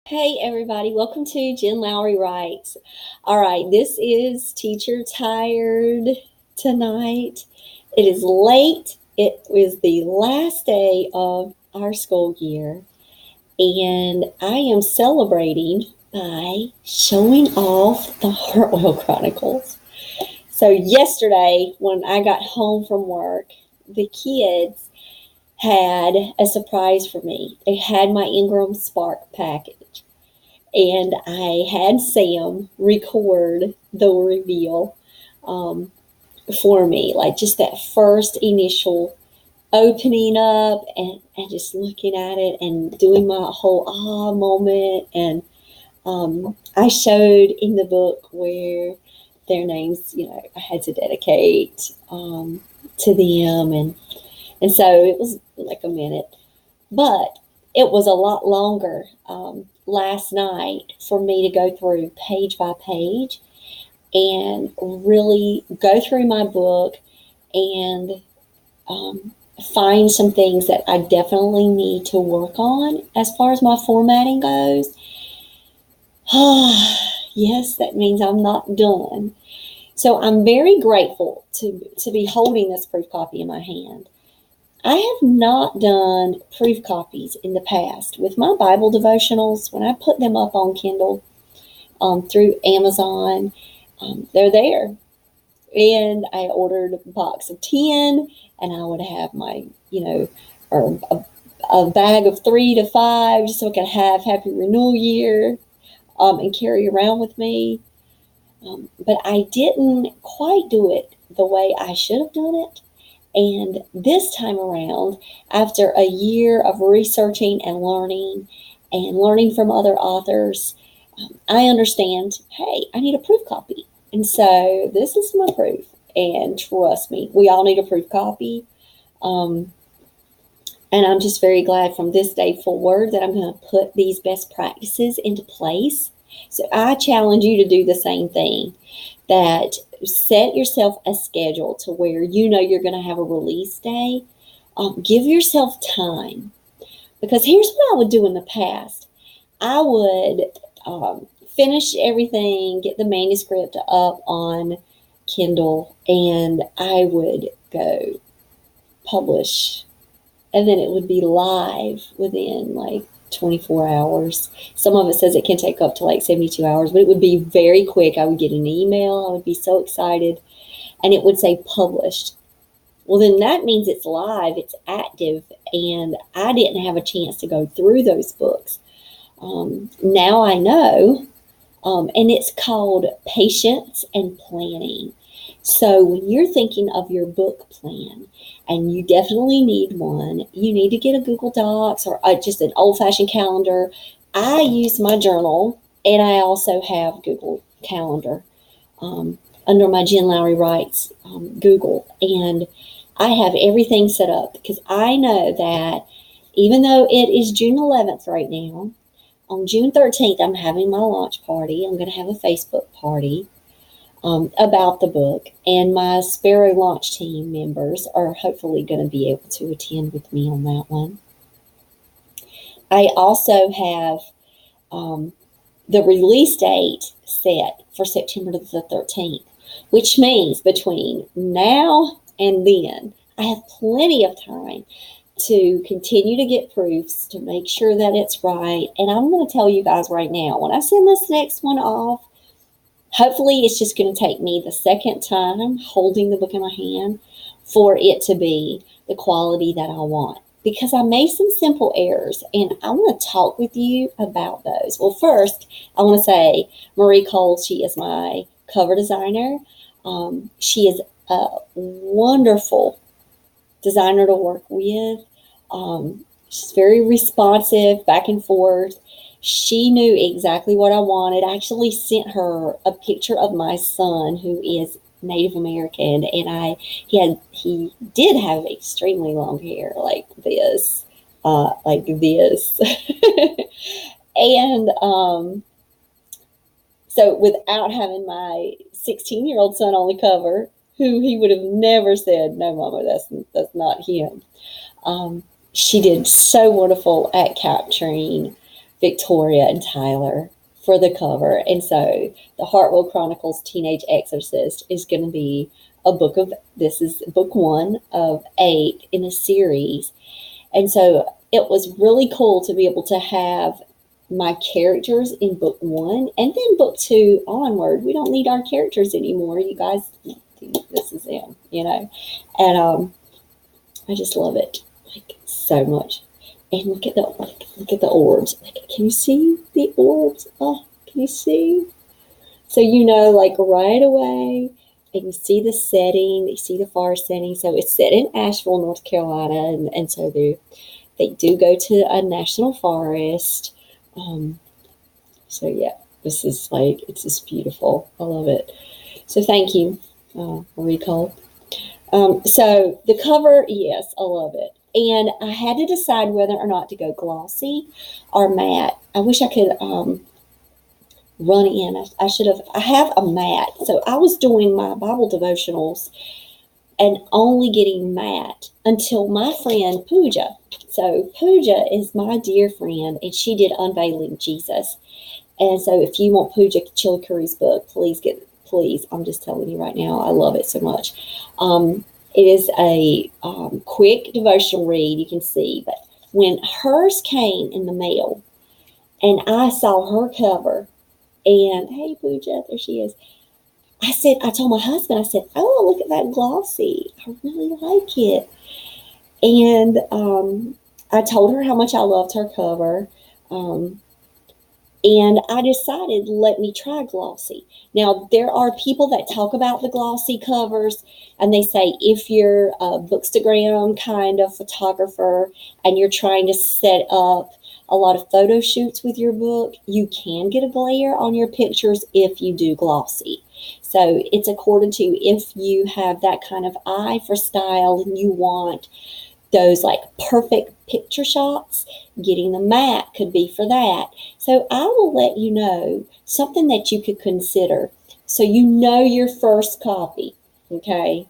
Hey everybody, welcome to Jen Lowry Writes. All right, this is Teacher Tired tonight. It is late. It was the last day of our school year, and I am celebrating by showing off the Hartwell Chronicles. So yesterday, when I got home from work, the kids had a surprise for me. They had my IngramSpark package, and I had Sam record the reveal for me, like just that first initial opening up and just looking at it and doing my whole moment. And I showed in the book where their names, I had to dedicate to them. And so it was like a minute, but it was a lot longer last night for me to go through page by page and really go through my book and find some things that I definitely need to work on as far as my formatting goes. Yes, that means I'm not done. So I'm very grateful to be holding this proof copy in my hand. I have not done proof copies in the past. With my Bible devotionals, when I put them up on Kindle through Amazon, they're there. And I ordered a box of 10, and I would have my, or a bag of 3 to 5, just so I could have Happy Renewal Year and carry around with me. But I didn't quite do it the way I should have done it. And this time around, after a year of researching and learning from other authors, I understand, hey, I need a proof copy. And so this is my proof. And trust me, we all need a proof copy. And I'm just very glad from this day forward that I'm going to put these best practices into place. So I challenge you to do the same thing, that set yourself a schedule to where you're going to have a release day. Give yourself time, because here's what I would do in the past. I would finish everything, get the manuscript up on Kindle, and I would go publish, and then it would be live within like 24 hours. Some of it says it can take up to like 72 hours, but it would be very quick. I would get an email. I would be so excited, and it would say published. Well, then that means it's live, it's active, and I didn't have a chance to go through those books. Now I know, and it's called patience and planning. So when you're thinking of your book plan, and you definitely need one, you need to get a Google Docs or just an old-fashioned calendar. I use my journal, and I also have Google Calendar under my Jen Lowry Writes Google. And I have everything set up because I know that even though it is June 11th right now, on June 13th, I'm having my launch party. I'm going to have a Facebook party about the book, and my Sparrow launch team members are hopefully going to be able to attend with me on that one. I also have the release date set for September the 13th, which means between now and then, I have plenty of time to continue to get proofs to make sure that it's right. And I'm going to tell you guys right now, when I send this next one off, hopefully it's just going to take me the second time holding the book in my hand for it to be the quality that I want. Because I made some simple errors, and I want to talk with you about those. Well, first, I want to say Marie Cole, she is my cover designer. She is a wonderful designer to work with. She's very responsive, back and forth. She knew exactly what I wanted. I actually sent her a picture of my son, who is Native American, and he did have extremely long hair like this. And so without having my 16-year-old son on the cover, who he would have never said, no, Mama, that's not him. She did so wonderful at capturing Victoria and Tyler for the cover. And so the Hartwell Chronicles Teenage Exorcist is going to be this is book 1 of 8 in a series. And so it was really cool to be able to have my characters in book 1, and then book 2 onward. We don't need our characters anymore. You guys, this is them, and I just love it so much. And look at the orbs. Can you see the orbs? Oh, can you see? So right away, and you see the setting. You see the forest setting. So it's set in Asheville, North Carolina, and so they do go to a national forest. So yeah, this is it's just beautiful. I love it. So thank you, Recall. So the cover, yes, I love it. And I had to decide whether or not to go glossy or matte. I wish I could run in. I have a matte. So I was doing my Bible devotionals and only getting matte until my friend Pooja. So Pooja is my dear friend, and she did Unveiling Jesus. And so if you want Pooja Chillicurry's book, please, I'm just telling you right now, I love it so much. It is a quick devotional read, you can see. But when hers came in the mail, and I saw her cover, and hey, Pooja, there she is. I told my husband, I said, oh, look at that glossy. I really like it. And I told her how much I loved her cover. And I decided, let me try glossy. Now, there are people that talk about the glossy covers, and they say if you're a Bookstagram kind of photographer and you're trying to set up a lot of photo shoots with your book, you can get a glare on your pictures if you do glossy. So it's according to if you have that kind of eye for style and you want those perfect picture shots, getting the matte could be for that. So I will let you know something that you could consider. So your first copy, okay,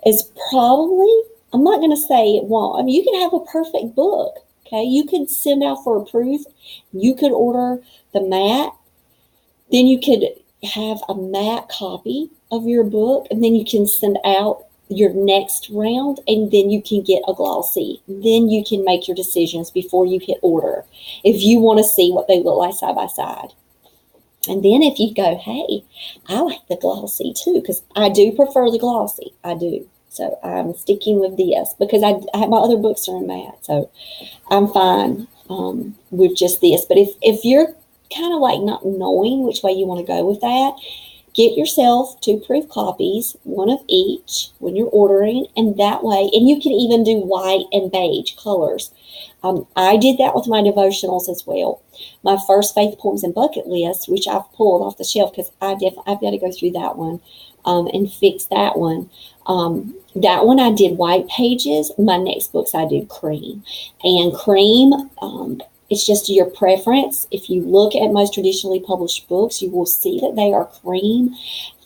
is probably, I'm not going to say it won't. I mean, you can have a perfect book, okay? You could send out for approved. You could order the matte. Then you could have a matte copy of your book, and then you can send out your next round, and then you can get a glossy. Then you can make your decisions before you hit order if you want to see what they look like side by side. And then if you go, hey, I like the glossy too, because I do prefer the glossy. I do. So I'm sticking with this because I have my other books are in matte, so I'm fine with just this. But if you're kind of not knowing which way you want to go with that, get yourself 2 proof copies, 1 of each when you're ordering, and that way, and you can even do white and beige colors. I did that with my devotionals as well. My first Faith Poems and Bucket List, which I've pulled off the shelf because I've got to go through that one and fix that one. That one I did white pages. My next books I did cream. And cream, it's just your preference. If you look at most traditionally published books, you will see that they are cream.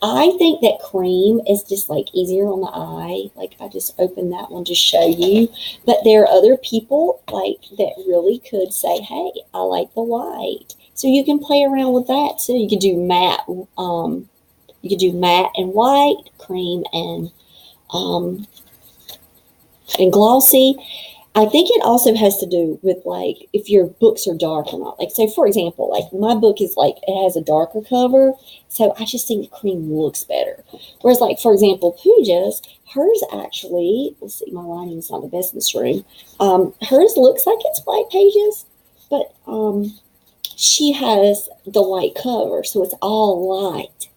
I think that cream is just easier on the eye. I just opened that one to show you. But there are other people that really could say, hey, I like the white. So you can play around with that too. You could do matte. You could do matte and white, cream and glossy. I think it also has to do with if your books are dark or not. So for example, my book is it has a darker cover, so I just think the cream looks better. Whereas for example, Pooja's, hers actually, let's see, my lighting's not the best in this room. Hers looks like it's white pages, but she has the white cover, so it's all light.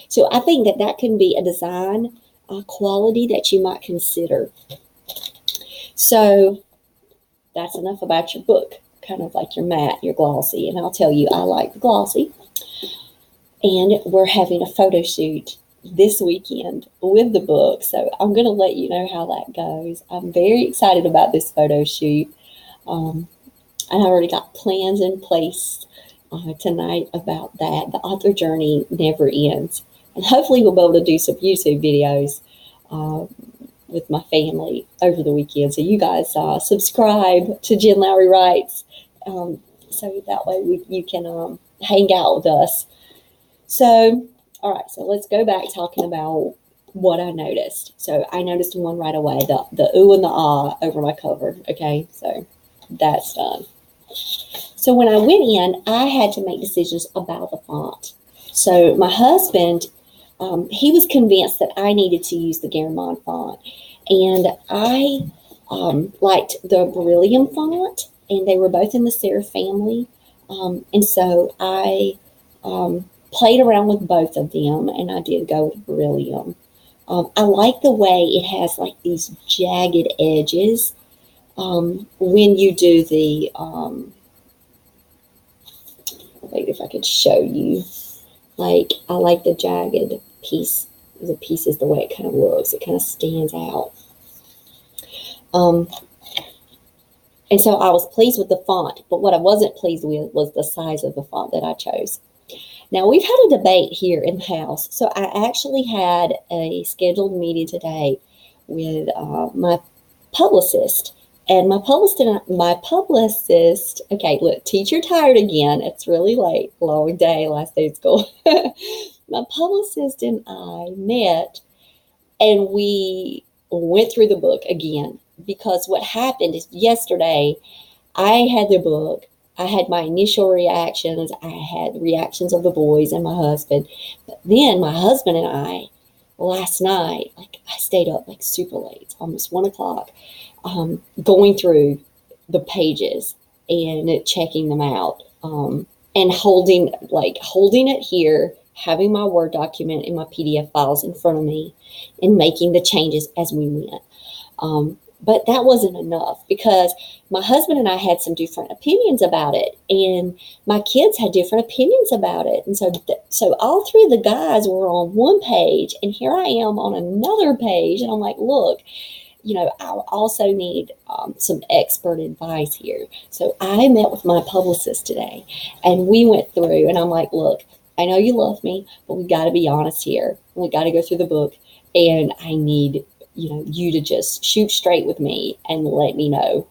So I think that can be a design quality that you might consider. So that's enough about your book, kind of your matte, your glossy. And I'll tell you, I like the glossy. And we're having a photo shoot this weekend with the book. So I'm going to let you know how that goes. I'm very excited about this photo shoot. And I already got plans in place tonight about that. The author journey never ends. And hopefully we'll be able to do some YouTube videos with my family over the weekend. So you guys subscribe to Jen Lowry Writes so that way you can hang out with us. So, all right, so let's go back talking about what I noticed. So I noticed one right away, the ooh and the ah over my cover. Okay, so that's done. So when I went in, I had to make decisions about the font. So my husband, he was convinced that I needed to use the Garamond font. And I liked the Beryllium font, and they were both in the serif family. And so I played around with both of them, and I did go with Beryllium. I like the way it has like these jagged edges when you do the, wait, if I could show you, like, I like the jagged piece. The piece is the way it kind of looks. It kind of stands out. And so I was pleased with the font, but what I wasn't pleased with was the size of the font that I chose. Now, we've had a debate here in the house. So I actually had a scheduled meeting today with my publicist. And my publicist, okay, look, teacher tired again. It's really late, long day, last day of school. My publicist and I met, and we went through the book again, because what happened is yesterday I had the book. I had my initial reactions. I had reactions of the boys and my husband. But then my husband and I, last night, like, I stayed up like super late. It's almost 1 o'clock, going through the pages and checking them out, and holding it here, having my Word document and my PDF files in front of me, and making the changes as we went. But that wasn't enough, because my husband and I had some different opinions about it, and my kids had different opinions about it. And so all three of the guys were on one page, and here I am on another page. And I'm like, look, I also need some expert advice here. So I met with my publicist today, and we went through, and I'm like, look, I know you love me, but we got to be honest here. We got to go through the book, and I need you to just shoot straight with me and let me know,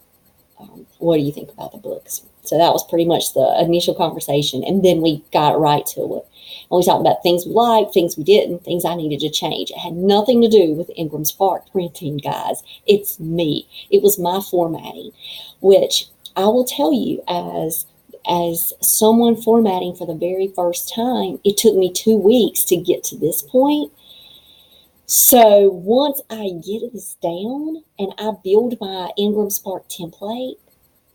what do you think about the books? So that was pretty much the initial conversation. And then we got right to it. And we talked about things we liked, things we didn't, things I needed to change. It had nothing to do with IngramSpark printing, guys. It's me. It was my formatting, which I will tell you, as someone formatting for the very first time, it took me 2 weeks to get to this point. So once I get this down and I build my IngramSpark template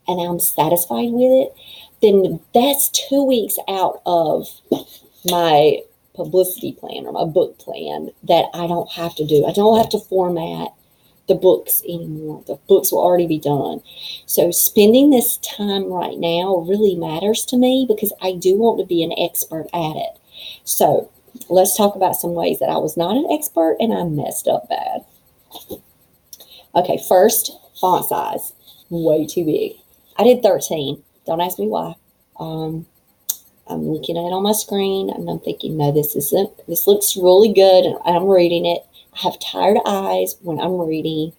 and I'm satisfied with it, then that's 2 weeks out of my publicity plan or my book plan that I don't have to do. I don't have to format the books anymore. The books will already be done. So spending this time right now really matters to me, because I do want to be an expert at it. So let's talk about some ways that I was not an expert and I messed up bad. Okay, first, font size. Way too big. I did 13. Don't ask me why. I'm looking at it on my screen and I'm thinking, no, this looks really good, and I'm reading it. I have tired eyes when I'm reading,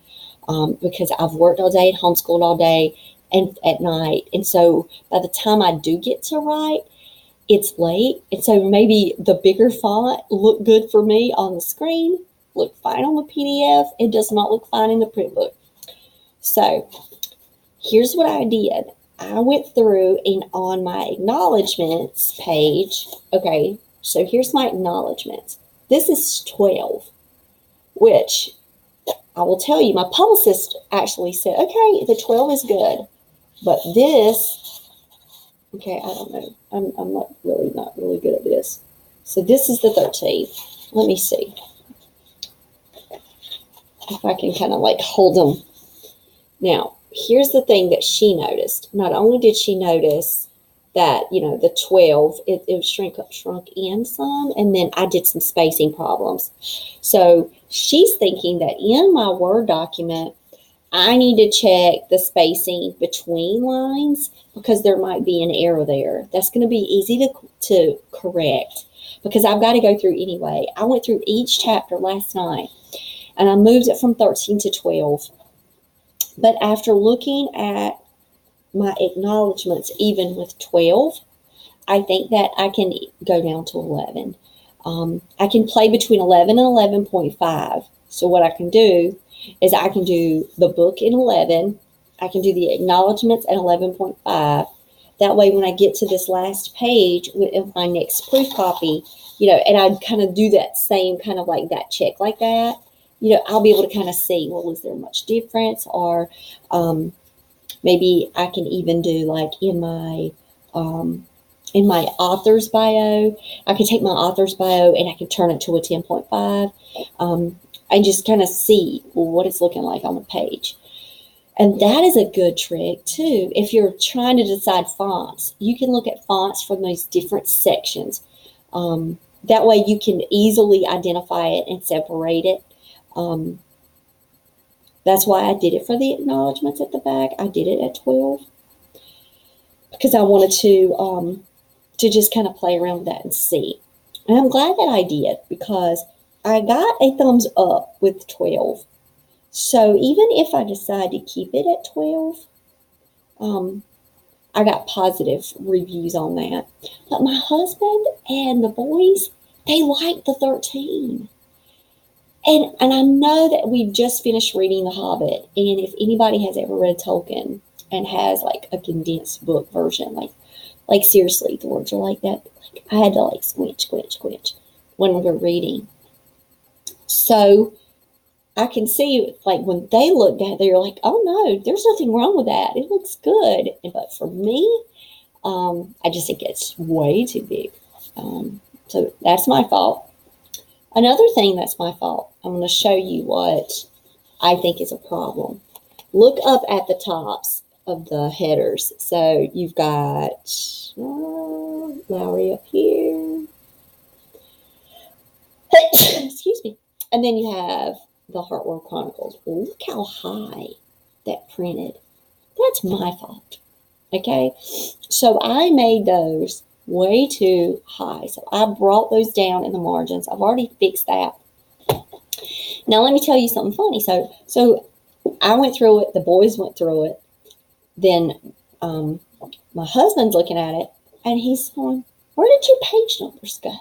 because I've worked all day, homeschooled all day, and at night. And so by the time I do get to write, it's late. And so maybe the bigger font looked good for me on the screen, looked fine on the PDF. It does not look fine in the print book. So here's what I did. I went through, and on my acknowledgments page, okay, so here's my acknowledgments. This is 12, which I will tell you, my publicist actually said, okay, the 12 is good, but this, okay, I don't know. I'm not really good at this. So this is the 13. Let me see if I can kind of like hold them. Now, here's the thing that she noticed. Not only did she notice that, the 12, it shrunk in some, and then I did some spacing problems. So she's thinking that in my Word document, I need to check the spacing between lines, because there might be an error there. That's going to be easy to correct, because I've got to go through anyway. I went through each chapter last night, and I moved it from 13 to 12. But after looking at my acknowledgments even with 12. I think that I can go down to 11. I can play between 11 and 11.5. So what I can do is I can do the book in 11. I can do the acknowledgments at 11.5. That way, when I get to this last page with my next proof copy, and I kind of do that same kind of like that check like that, I'll be able to kind of see, well, is there much difference? Or maybe I can even do like in my author's bio, I could take my author's bio and I could turn it to a 10.5 and just kind of see what it's looking like on the page. And that is a good trick too. If you're trying to decide fonts, you can look at fonts from these different sections. That way you can easily identify it and separate it. That's why I did it for the acknowledgments at the back. I did it at 12 because I wanted to just kind of play around with that and see. And I'm glad that I did because I got a thumbs up with 12. So even if I decide to keep it at 12, I got positive reviews on that. But my husband and the boys, they like the 13. And I know that we've just finished reading The Hobbit. And if anybody has ever read Tolkien and has like a condensed book version, like seriously, the words are like that. Like I had to like squinch when we were reading. So I can see, like, when they looked at it, they're like, oh, no, there's nothing wrong with that. It looks good. But for me, I just think it's way too big. So that's my fault. Another thing that's my fault, I'm going to show you what I think is a problem. Look up at the tops of the headers. So you've got Lowry up here. Excuse me. And then you have the Hartwell Chronicles. Look how high that printed. That's my fault. Okay? So I made those way too high. So I brought those down in the margins. I've already fixed that. Now let me tell you something funny. So I went through it. The boys went through it. Then my husband's looking at it. And he's going, where did your page numbers go?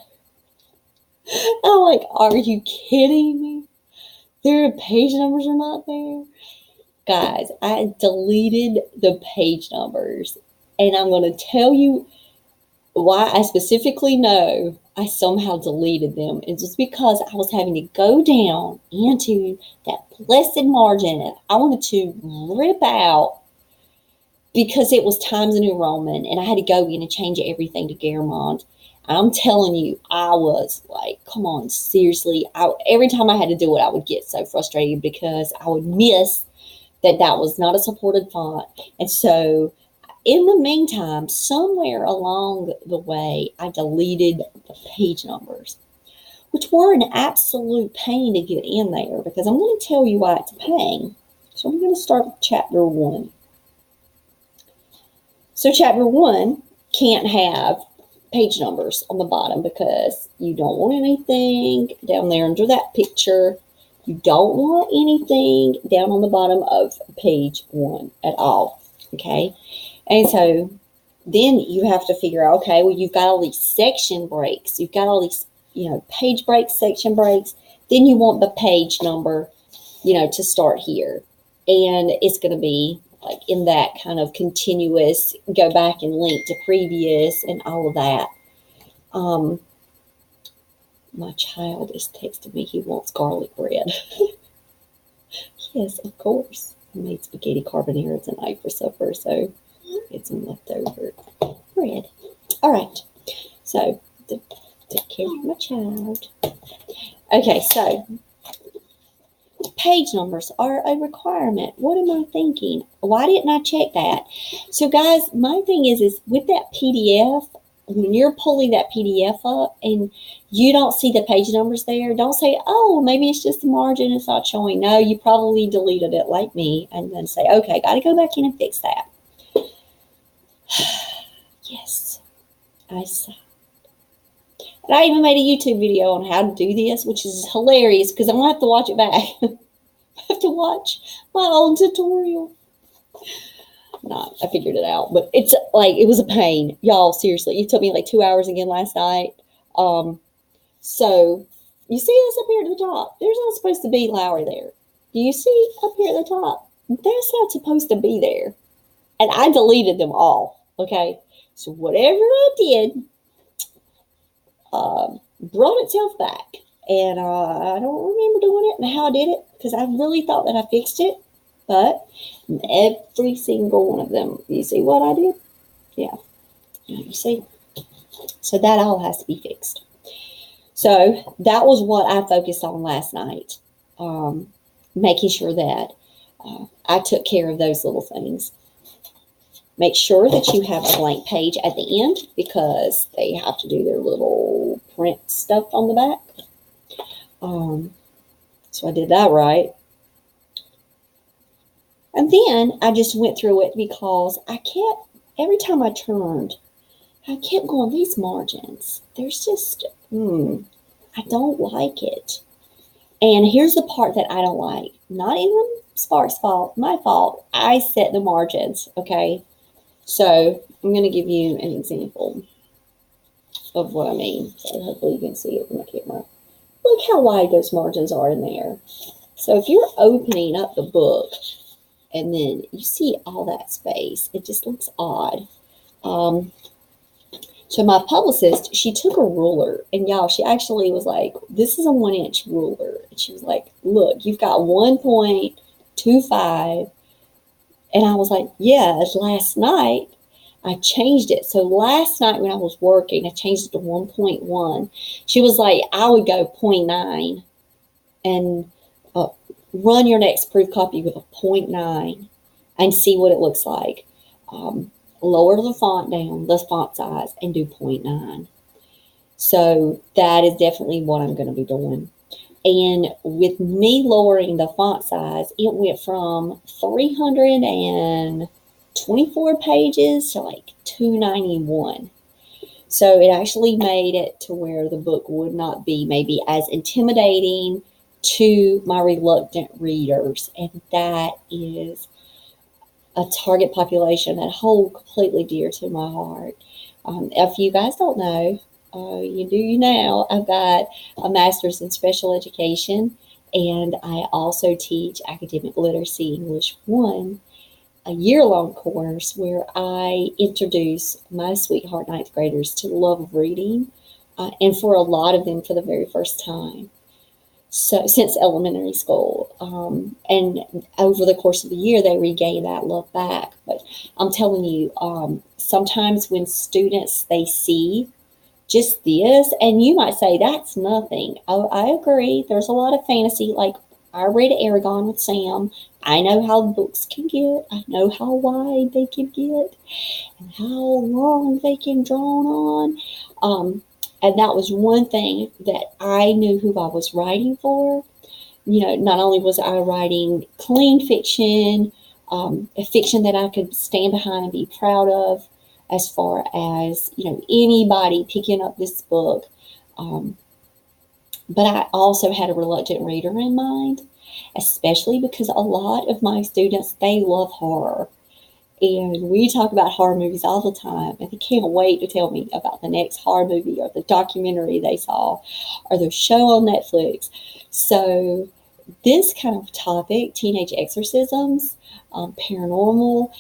I'm like, are you kidding me? Their page numbers are not there. Guys, I deleted the page numbers. And I'm going to tell you why I specifically know I somehow deleted them. It's just because I was having to go down into that blessed margin. And I wanted to rip out because it was Times New Roman. And I had to go in and change everything to Garamond. I'm telling you, I was like, come on, seriously. Every time I had to do it, I would get so frustrated because I would miss that was not a supported font. And so in the meantime, somewhere along the way, I deleted the page numbers, which were an absolute pain to get in there because I'm going to tell you why it's a pain. So I'm going to start with chapter 1. So chapter 1 can't have page numbers on the bottom because you don't want anything down there under that picture. You don't want anything down on the bottom of page 1 at all. Okay. And so then you have to figure out, okay, well, you've got all these section breaks. You've got all these, page breaks, section breaks. Then you want the page number, to start here. And it's going to be like in that kind of continuous, go back and link to previous and all of that. My child is texting me. He wants garlic bread. Yes, of course. I made spaghetti carbonara tonight for supper, so get some leftover bread. All right. So, take care of my child. Okay, so page numbers are a requirement. What am I thinking? Why didn't I check that? So, guys, my thing is with that PDF, when you're pulling that PDF up and you don't see the page numbers there, don't say, oh, maybe it's just the margin, it's not showing. No, you probably deleted it like me and then say, okay, got to go back in and fix that. Yes, I saw. And I even made a YouTube video on how to do this, which is hilarious because I'm going to have to watch it back. I have to watch my old tutorial. not. I figured it out, but it's like, it was a pain. Y'all, seriously, it took me like 2 hours again last night. So you see this up here at the top? There's not supposed to be Lowry there. Do you see up here at the top? That's not supposed to be there. And I deleted them all. Okay. So whatever I did, brought itself back. And I don't remember doing it and how I did it, because I really thought that I fixed it. But every single one of them, you see what I did? Yeah. You see? So that all has to be fixed. So that was what I focused on last night, making sure that I took care of those little things. Make sure that you have a blank page at the end, because they have to do their little print stuff on the back. So I did that right. And then I just went through it, because every time I turned, I kept going, these margins, there's just, I don't like it. And here's the part that I don't like. Not IngramSpark's fault, my fault. I set the margins, okay? So I'm going to give you an example of what I mean. So hopefully you can see it from the camera. Look how wide those margins are in there. So if you're opening up the book and then you see all that space, it just looks odd. So my publicist, she took a ruler, and y'all, she actually was like, this is a 1-inch ruler. And she was like, look, you've got 1.25. And I was like, yes, last night I changed it. So last night when I was working, I changed it to 1.1. She was like, I would go 0.9 and run your next proof copy with a 0.9 and see what it looks like. Lower the font down, the font size, and do 0.9. So that is definitely what I'm going to be doing. And with me lowering the font size, it went from 324 pages to like 291. So it actually made it to where the book would not be maybe as intimidating to my reluctant readers. And that is a target population that hold completely dear to my heart. If you guys don't know, you now, I've got a master's in special education, and I also teach academic literacy English 1, a year-long course where I introduce my sweetheart ninth graders to the love of reading, and for a lot of them for the very first time. So since elementary school, and over the course of the year, they regain that love back. But I'm telling you, sometimes when students, they see just this, and you might say that's nothing. Oh, I agree. There's a lot of fantasy. Like I read Aragon with Sam. I know how books can get. I know how wide they can get, and how long they can drone on. And that was one thing that I knew who I was writing for. You know, not only was I writing clean fiction, a fiction that I could stand behind and be proud of, as far as, you know, anybody picking up this book. But I also had a reluctant reader in mind, especially because a lot of my students, they love horror. And we talk about horror movies all the time, and they can't wait to tell me about the next horror movie or the documentary they saw or the show on Netflix. So this kind of topic, teenage exorcisms, paranormal,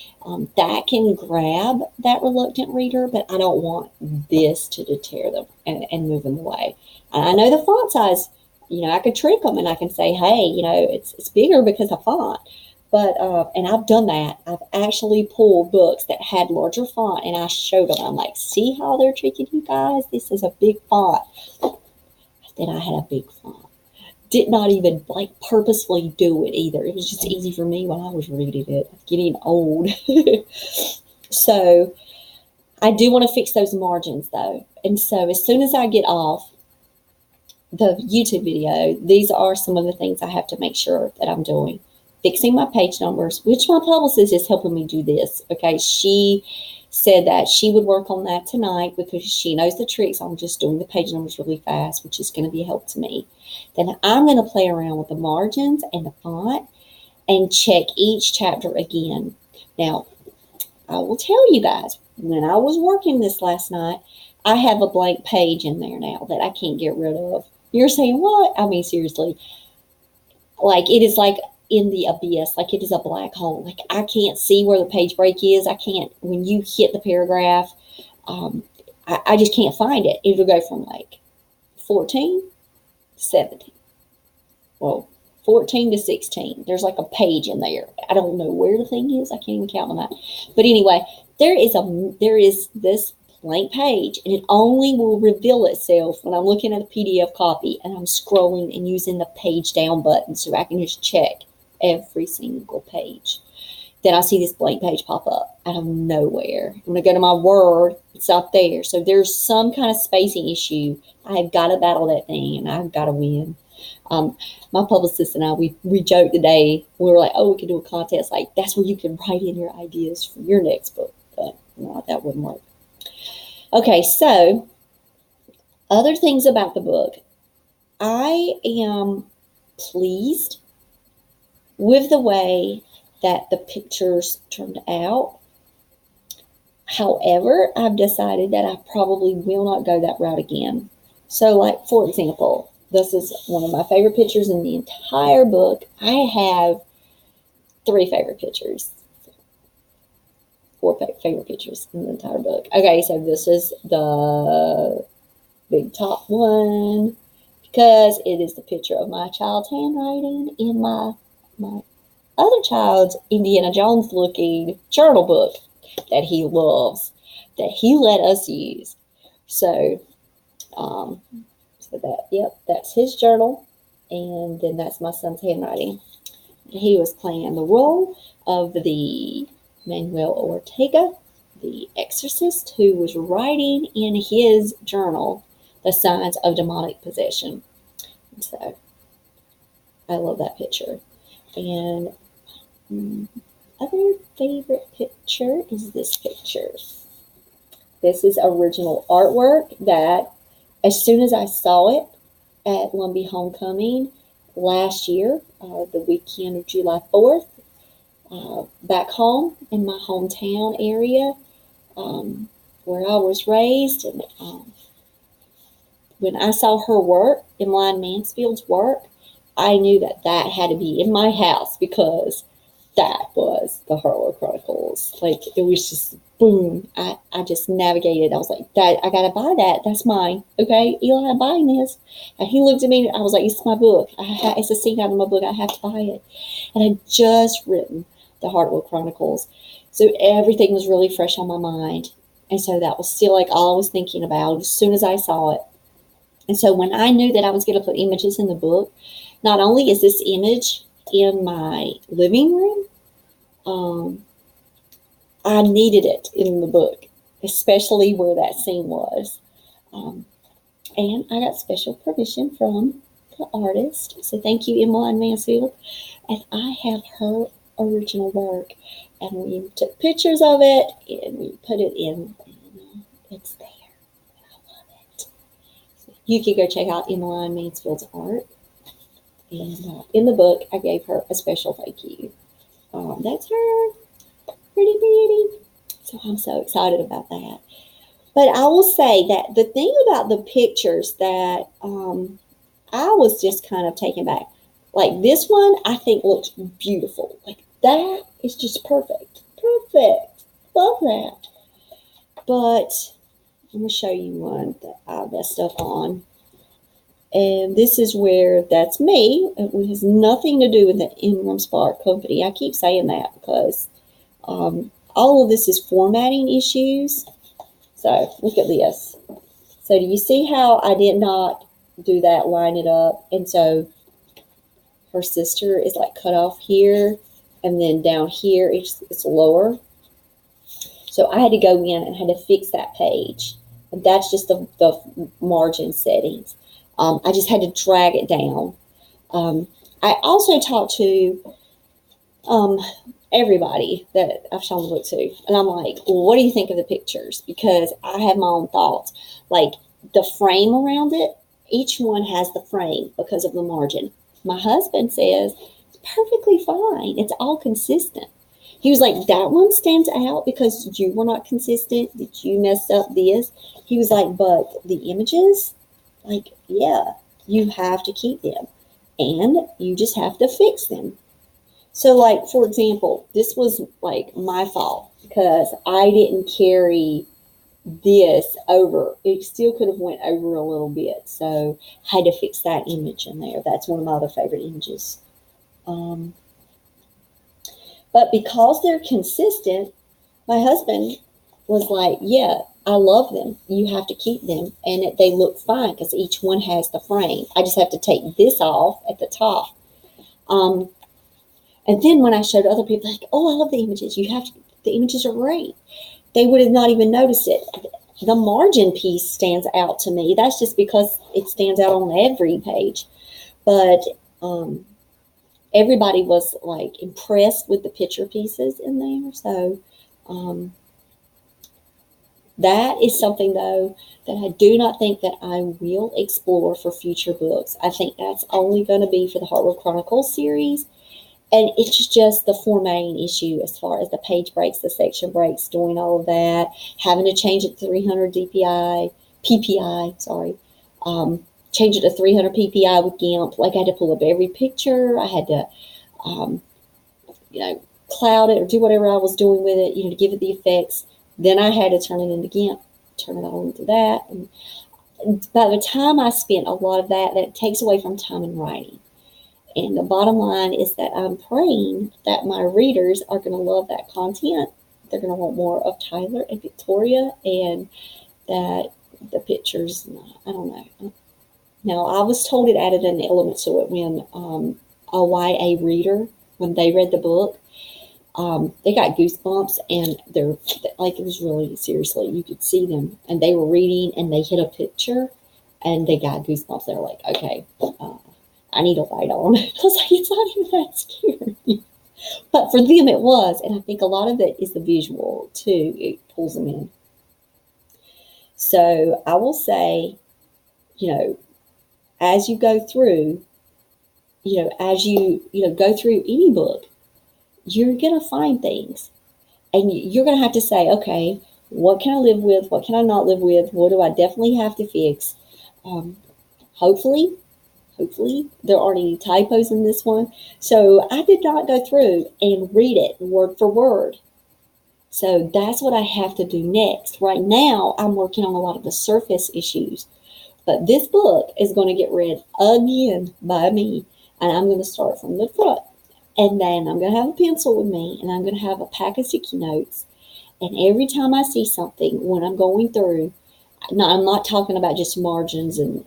that can grab that reluctant reader, but I don't want this to deter them and move them away. And I know the font size, you know, I could trick them and I can say, hey, you know, it's bigger because of font. But, and I've done that. I've actually pulled books that had larger font, and I showed them. I'm like, see how they're tricking you guys? This is a big font. Then I had a big font. Did not even like purposefully do it either. It was just easy for me when I was reading it. Getting old. So I do want to fix those margins though. And so as soon as I get off the YouTube video, these are some of the things I have to make sure that I'm doing. Fixing my page numbers, which my publicist is helping me do this. Okay, she said that she would work on that tonight because she knows the tricks on just doing the page numbers really fast, which is going to be a help to me. Then I'm going to play around with the margins and the font and check each chapter again. Now, I will tell you guys, when I was working this last night, I have a blank page in there now that I can't get rid of. You're saying, what? I mean, seriously. Like, it is like in the abyss, like it is a black hole. Like, I can't see where the page break is. I can't, when you hit the paragraph, I just can't find it. It'll go from like 14 to 17. Well, 14 to 16. There's like a page in there. I don't know where the thing is. I can't even count them out. But anyway, there is this blank page, and it only will reveal itself when I'm looking at a PDF copy and I'm scrolling and using the page down button so I can just check every single page. Then I see this blank page pop up out of nowhere. When I go to my Word, it's not there. So there's some kind of spacing issue. I have got to battle that thing, and I've got to win. My publicist and I, we joked today. We were like, oh, we could do a contest. Like, that's where you can write in your ideas for your next book. But no, that wouldn't work. Okay, so other things about the book. I am pleased with the way that the pictures turned out. However, I've decided that I probably will not go that route again. So, like, for example, this is one of my favorite pictures in the entire book. I have 3 favorite pictures. 4 favorite pictures in the entire book. Okay, so this is the big top one because it is the picture of my child's handwriting in my other child's Indiana Jones looking journal book that he loves, that he let us use. So that's his journal, and then that's my son's handwriting. He was playing the role of the Manuel Ortega, the exorcist, who was writing in his journal the signs of demonic possession. So I love that picture. And other favorite picture is this picture. This is original artwork that, as soon as I saw it at Lumbee Homecoming last year, the weekend of July 4th, back home in my hometown area, where I was raised, and when I saw her work, Emmeline Mansfield's work, I knew that had to be in my house because that was the Hartwell Chronicles. Like, it was just boom. I just navigated. I was like, Dad, I gotta buy that. That's mine. Okay, Eli, I'm buying this. And he looked at me. I was like, it's my book. It's a scene out of my book. I have to buy it. And I just written the Hartwell Chronicles, so everything was really fresh on my mind. And so that was still like all I was thinking about as soon as I saw it. And so when I knew that I was going to put images in the book, not only is this image in my living room, I needed it in the book, especially where that scene was. And I got special permission from the artist. So thank you, Emmeline Mansfield. And I have her original work. And we took pictures of it and we put it in. And it's there. I love it. So you can go check out Emmeline Mansfield's art. And in the book, I gave her a special thank you. That's her. Pretty. So I'm so excited about that. But I will say that the thing about the pictures that I was just kind of taken back. Like, this one, I think looks beautiful. Like, that is just perfect. Perfect. Love that. But I'm going to show you one that I messed up on. And this is where that's me. It has nothing to do with the IngramSpark company. I keep saying that because all of this is formatting issues. So look at this. So do you see how I did not do that, line it up? And so her sister is like cut off here, and then down here it's lower. So I had to go in and had to fix that page. And that's just the margin settings. I just had to drag it down. I also talked to everybody that I've shown the book to. And I'm like, well, what do you think of the pictures? Because I have my own thoughts. Like, the frame around it, each one has the frame because of the margin. My husband says, it's perfectly fine. It's all consistent. He was like, that one stands out because you were not consistent. Did you mess up this? He was like, but the images, like, yeah, you have to keep them and you just have to fix them. So, like, for example, this was like my fault because I didn't carry this over. It still could have went over a little bit. So I had to fix that image in there. That's one of my other favorite images. But because they're consistent, my husband was like, yeah, I love them. You have to keep them. And they look fine because each one has the frame. I just have to take this off at the top. And then when I showed other people, like, oh, I love the images. The images are great. They would have not even noticed it. The margin piece stands out to me. That's just because it stands out on every page. But everybody was like impressed with the picture pieces in there. So that is something, though, that I do not think that I will explore for future books. I think that's only going to be for the Hartwell Chronicles series. And it's just the formatting issue as far as the page breaks, the section breaks, doing all of that, having to change it to 300 PPI, sorry. Change it to 300 PPI with GIMP. Like, I had to pull up every picture. I had to, cloud it or do whatever I was doing with it, to give it the effects. Then I had to turn it into GIMP, turn it all into that. And by the time I spent a lot of that takes away from time in writing. And the bottom line is that I'm praying that my readers are going to love that content. They're going to want more of Tyler and Victoria, and that the pictures, I don't know. Now, I was told it added an element to it when a YA reader, when they read the book, they got goosebumps, and they're like, it was really, seriously, you could see them, and they were reading, and they hit a picture, and they got goosebumps. They're like, okay, I need a light on. I was like, it's not even that scary. But for them it was. And I think a lot of it is the visual too. It pulls them in. So I will say, as you go through, as you go through any book, you're going to find things. And you're going to have to say, okay, what can I live with? What can I not live with? What do I definitely have to fix? Hopefully there aren't any typos in this one. So I did not go through and read it word for word. So that's what I have to do next. Right now, I'm working on a lot of the surface issues. But this book is going to get read again by me. And I'm going to start from the front. And then I'm going to have a pencil with me. And I'm going to have a pack of sticky notes. And every time I see something, when I'm going through, I'm not talking about just margins and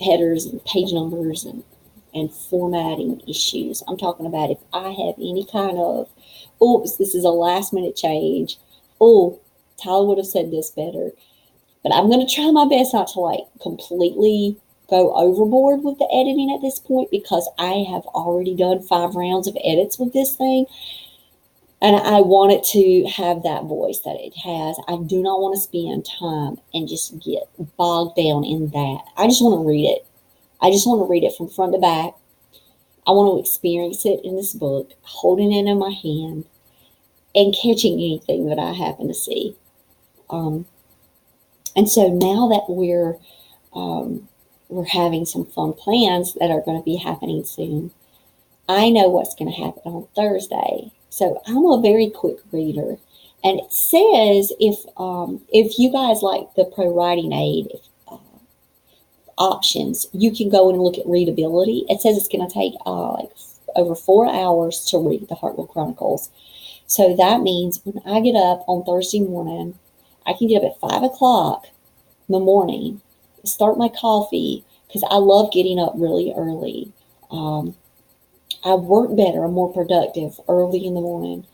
headers and page numbers and formatting issues. I'm talking about if I have any kind of, oops, this is a last minute change. Oh, Tyler would have said this better. But I'm going to try my best not to completely go overboard with the editing at this point, because I have already done 5 rounds of edits with this thing. And I want it to have that voice that it has. I do not want to spend time and just get bogged down in that. I just want to read it. I just want to read it from front to back. I want to experience it in this book, holding it in my hand, and catching anything that I happen to see. And so now that we're having some fun plans that are going to be happening soon, I know what's going to happen on Thursday. So I'm a very quick reader, and it says if you guys like the Pro Writing Aid options, you can go and look at readability. It says it's going to take over 4 hours to read the Hartwell Chronicles. So that means when I get up on Thursday morning, I can get up at 5 o'clock in the morning, start my coffee, because I love getting up really early. I work better, I'm more productive early in the morning.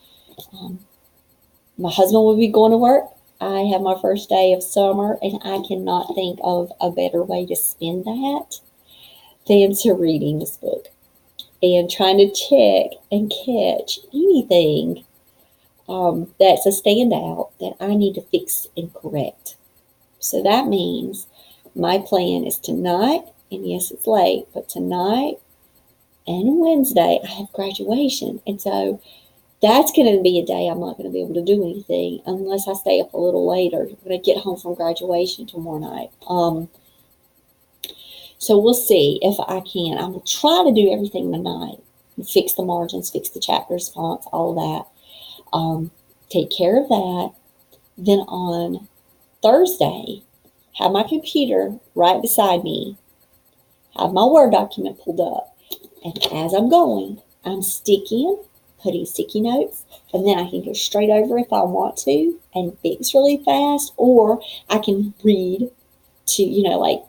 My husband will be going to work. I have my first day of summer, and I cannot think of a better way to spend that than to reading this book and trying to check and catch anything that's a standout that I need to fix and correct. So that means my plan is tonight, and yes, it's late, but tonight and Wednesday, I have graduation. And so that's going to be a day I'm not going to be able to do anything unless I stay up a little later when I get home from graduation tomorrow night. So we'll see if I can. I will try to do everything tonight. Fix the margins, fix the chapters, fonts, all of that. Take care of that. Then on Thursday, have my computer right beside me, have my Word document pulled up, and as I'm going, I'm putting sticky notes, and then I can go straight over if I want to and fix really fast, or I can read to, like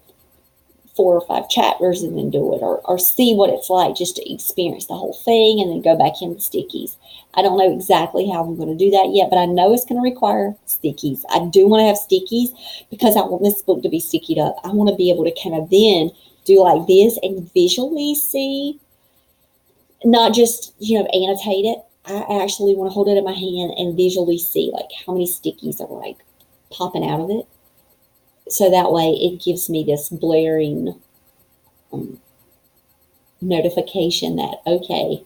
4 or 5 chapters and then do it, or see what it's like just to experience the whole thing and then go back in the stickies. I don't know exactly how I'm going to do that yet, but I know it's going to require stickies. I do want to have stickies because I want this book to be stickied up. I want to be able to kind of then do like this and visually see, not just, annotate it. I actually want to hold it in my hand and visually see like how many stickies are like popping out of it. So that way it gives me this blaring notification that, okay,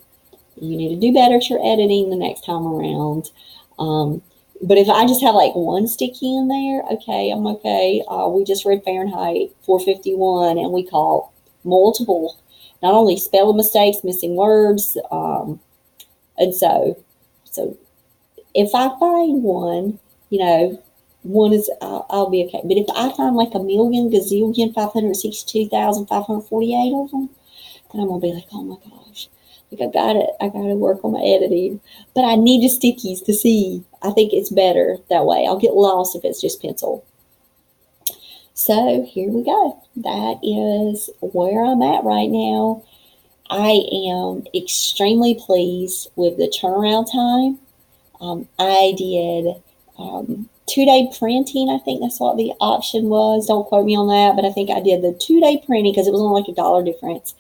you need to do better at your editing the next time around. But if I just have like one sticky in there, okay, I'm okay. We just read Fahrenheit 451 and we caught multiple, not only spelling mistakes, missing words. And so if I find one, one is, I'll be okay. But if I find like a million, gazillion, 562,548 of them, then I'm going to be like, oh my gosh, like I gotta work on my editing. But I need the stickies to see. I think it's better that way. I'll get lost if it's just pencil. So here we go. That is where I'm at right now. I am extremely pleased with the turnaround time. I did 2-day printing. I think that's what the option was. Don't quote me on that, but I think I did the 2-day printing because it was only like $1 difference.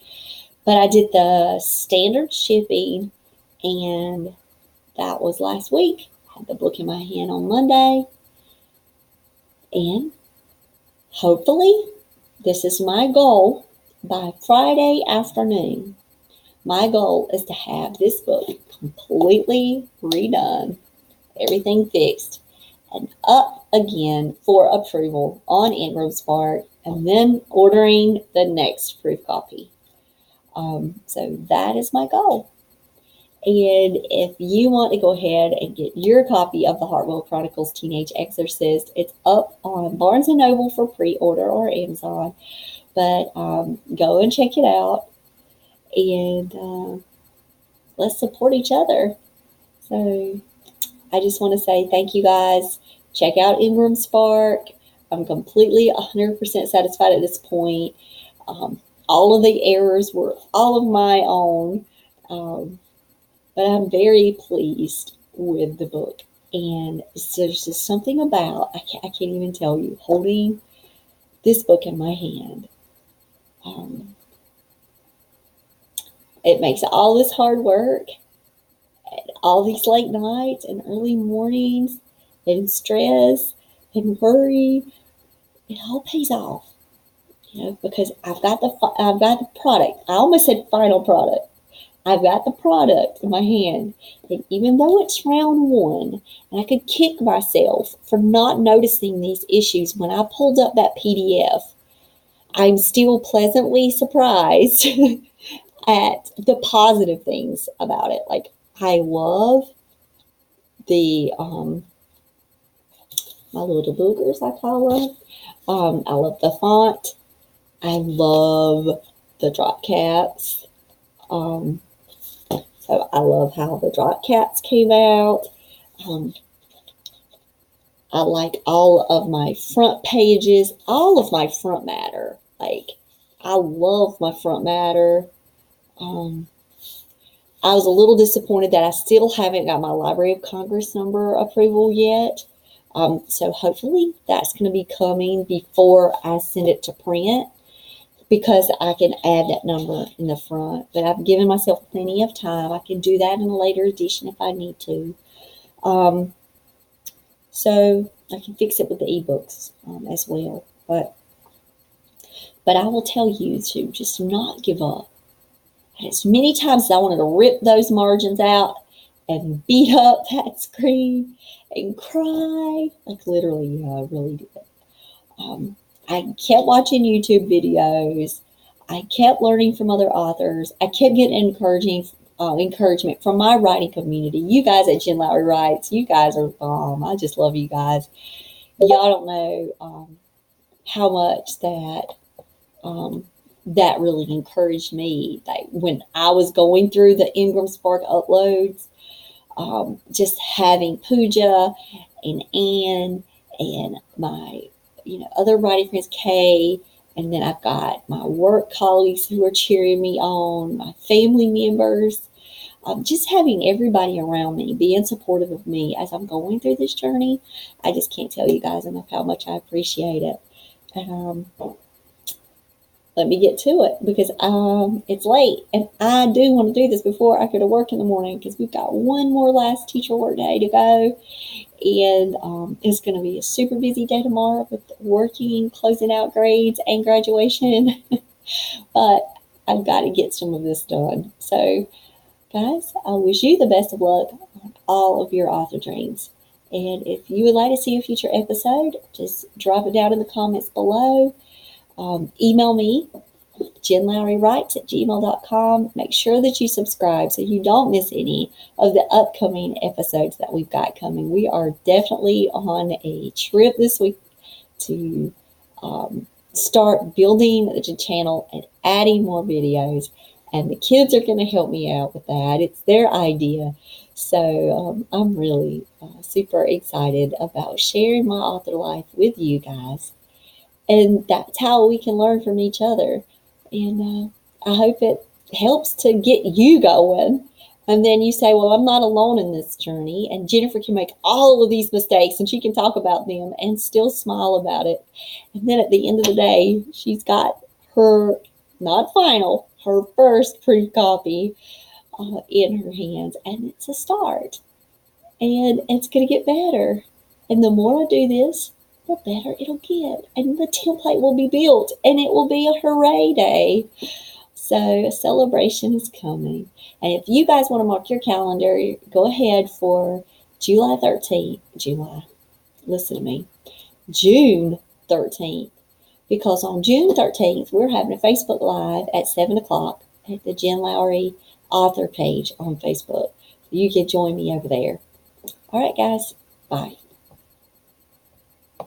But I did the standard shipping, and that was last week. I had the book in my hand on Monday, and hopefully this is my goal by Friday afternoon. My goal is to have this book completely redone, everything fixed, and up again for approval on IngramSpark, and then ordering the next proof copy. So that is my goal. And if you want to go ahead and get your copy of the Hartwell Chronicles Teenage Exorcist, it's up on Barnes & Noble for pre-order or Amazon. But go and check it out. And let's support each other. So I just want to say thank you guys. Check out IngramSpark. I'm completely 100% satisfied at this point. All of the errors were all of my own. But I'm very pleased with the book. And there's just something about, I can't even tell you, holding this book in my hand. It makes all this hard work, and all these late nights and early mornings and stress and worry, it all pays off. Because I've got the product. I almost said final product. I've got the product in my hand, and even though it's round one, and I could kick myself for not noticing these issues when I pulled up that PDF, I'm still pleasantly surprised at the positive things about it. Like, I love the, my little boogers, I call them. I love the font. I love the drop caps. So I love how the drop caps came out. I like all of my front pages, all of my front matter. Like, I love my front matter. I was a little disappointed that I still haven't got my Library of Congress number approval yet. So hopefully that's going to be coming before I send it to print, because I can add that number in the front. But I've given myself plenty of time. I can do that in a later edition if I need to. So I can fix it with the ebooks as well. But I will tell you to just not give up. And as many times as I wanted to rip those margins out and beat up that screen and cry. Like literally, yeah, I really did. I kept watching YouTube videos. I kept learning from other authors. I kept getting encouragement from my writing community. You guys at Jen Lowry Writes, you guys are bomb. I just love you guys. Y'all don't know how much that really encouraged me. Like when I was going through the IngramSpark uploads, just having Pooja and Anne and my other writing friends, Kay, and then I've got my work colleagues who are cheering me on, my family members, just having everybody around me being supportive of me as I'm going through this journey. I just can't tell you guys enough how much I appreciate it. And let me get to it because it's late and I do want to do this before I go to work in the morning because we've got one more last teacher work day to go. And it's going to be a super busy day tomorrow with working, closing out grades, and graduation. But I've got to get some of this done. So, guys, I wish you the best of luck on all of your author dreams. And if you would like to see a future episode, just drop it down in the comments below. Email me, jenlowrywrites@gmail.com. Make sure that you subscribe so you don't miss any of the upcoming episodes that we've got coming. We are definitely on a trip this week to start building the channel and adding more videos. And the kids are going to help me out with that. It's their idea. So I'm really super excited about sharing my author life with you guys. And that's how we can learn from each other. And I hope it helps to get you going. And then you say, well, I'm not alone in this journey. And Jennifer can make all of these mistakes and she can talk about them and still smile about it. And then at the end of the day, she's got her, not final, her first proof copy in her hands. And it's a start. And it's going to get better. And the more I do this, the better it'll get. And the template will be built. And it will be a hooray day. So a celebration is coming. And if you guys want to mark your calendar, go ahead for July 13th. Listen to me. June 13th. Because on June 13th, we're having a Facebook Live at 7 o'clock at the Jen Lowry author page on Facebook. You can join me over there. All right, guys. Bye.